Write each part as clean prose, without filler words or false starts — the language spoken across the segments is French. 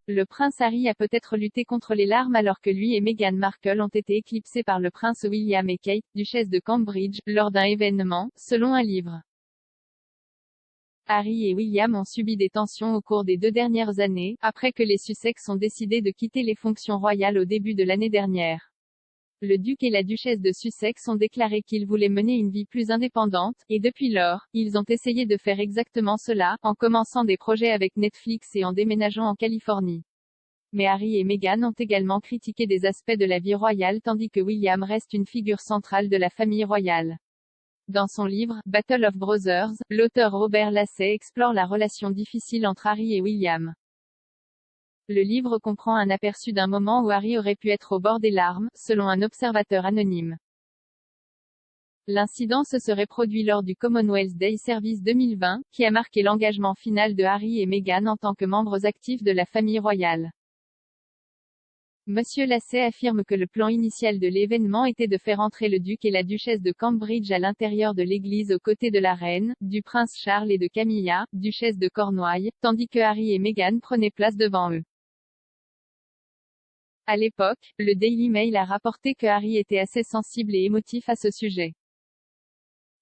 le prince Harry a peut-être lutté contre les larmes alors que lui et Meghan Markle ont été éclipsés par le prince William et Kate, duchesse de Cambridge, lors d'un événement, selon un livre. Harry et William ont subi des tensions au cours des 2 dernières années, après que les Sussex ont décidé de quitter les fonctions royales au début de l'année dernière. Le duc et la duchesse de Sussex ont déclaré qu'ils voulaient mener une vie plus indépendante, et depuis lors, ils ont essayé de faire exactement cela, en commençant des projets avec Netflix et en déménageant en Californie. Mais Harry et Meghan ont également critiqué des aspects de la vie royale tandis que William reste une figure centrale de la famille royale. Dans son livre, Battle of Brothers, l'auteur Robert Lassay explore la relation difficile entre Harry et William. Le livre comprend un aperçu d'un moment où Harry aurait pu être au bord des larmes, selon un observateur anonyme. L'incident se serait produit lors du Commonwealth Day Service 2020, qui a marqué l'engagement final de Harry et Meghan en tant que membres actifs de la famille royale. Monsieur Lassay affirme que le plan initial de l'événement était de faire entrer le duc et la duchesse de Cambridge à l'intérieur de l'église aux côtés de la reine, du prince Charles et de Camilla, duchesse de Cornouailles, tandis que Harry et Meghan prenaient place devant eux. À l'époque, le Daily Mail a rapporté que Harry était assez sensible et émotif à ce sujet.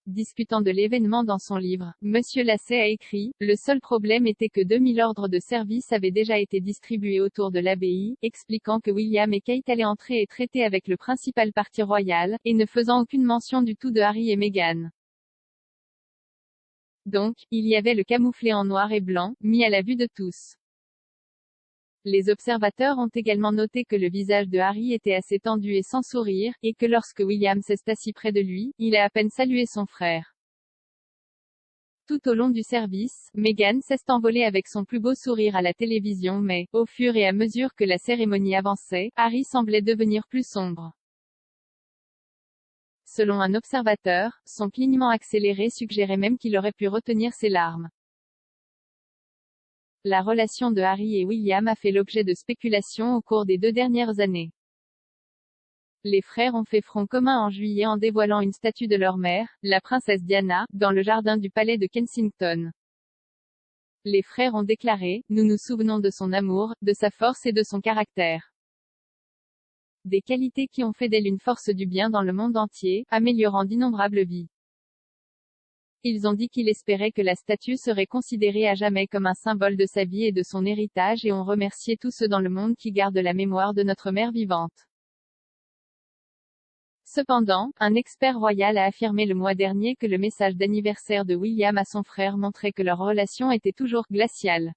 Discutant de l'événement dans son livre, Monsieur Lassay a écrit, le seul problème était que 2000 ordres de service avaient déjà été distribués autour de l'abbaye, expliquant que William et Kate allaient entrer et traiter avec le principal parti royal, et ne faisant aucune mention du tout de Harry et Meghan. Donc, il y avait le camouflet en noir et blanc, mis à la vue de tous. Les observateurs ont également noté que le visage de Harry était assez tendu et sans sourire, et que lorsque William s'est assis près de lui, il a à peine salué son frère. Tout au long du service, Meghan s'est envolée avec son plus beau sourire à la télévision mais, au fur et à mesure que la cérémonie avançait, Harry semblait devenir plus sombre. Selon un observateur, son clignement accéléré suggérait même qu'il aurait pu retenir ses larmes. La relation de Harry et William a fait l'objet de spéculations au cours des 2 dernières années. Les frères ont fait front commun en juillet en dévoilant une statue de leur mère, la princesse Diana, dans le jardin du palais de Kensington. Les frères ont déclaré, nous nous souvenons de son amour, de sa force et de son caractère. Des qualités qui ont fait d'elle une force du bien dans le monde entier, améliorant d'innombrables vies. Ils ont dit qu'il espérait que la statue serait considérée à jamais comme un symbole de sa vie et de son héritage et ont remercié tous ceux dans le monde qui gardent la mémoire de notre mère vivante. Cependant, un expert royal a affirmé le mois dernier que le message d'anniversaire de William à son frère montrait que leur relation était toujours glaciale.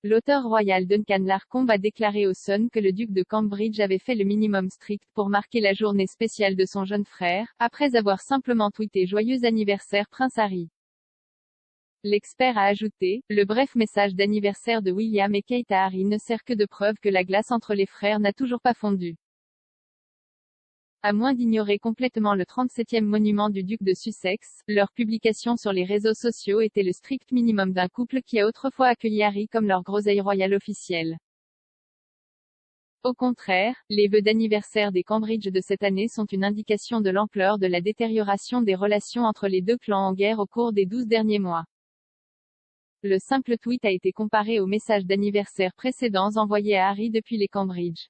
L'auteur royal Duncan Larcombe a déclaré au Sun que le duc de Cambridge avait fait le minimum strict pour marquer la journée spéciale de son jeune frère, après avoir simplement tweeté Joyeux anniversaire Prince Harry. L'expert a ajouté, le bref message d'anniversaire de William et Kate à Harry ne sert que de preuve que la glace entre les frères n'a toujours pas fondu. À moins d'ignorer complètement le 37e monument du duc de Sussex, leur publication sur les réseaux sociaux était le strict minimum d'un couple qui a autrefois accueilli Harry comme leur groseille royale officielle. Au contraire, les vœux d'anniversaire des Cambridge de cette année sont une indication de l'ampleur de la détérioration des relations entre les deux clans en guerre au cours des 12 derniers mois. Le simple tweet a été comparé aux messages d'anniversaire précédents envoyés à Harry depuis les Cambridge.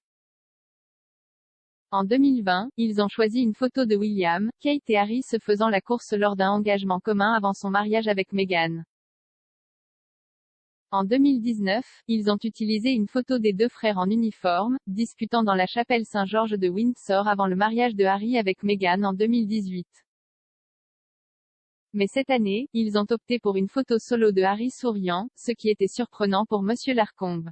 En 2020, ils ont choisi une photo de William, Kate et Harry se faisant la course lors d'un engagement commun avant son mariage avec Meghan. En 2019, ils ont utilisé une photo des 2 frères en uniforme, discutant dans la chapelle Saint-Georges de Windsor avant le mariage de Harry avec Meghan en 2018. Mais cette année, ils ont opté pour une photo solo de Harry souriant, ce qui était surprenant pour Monsieur Larcombe.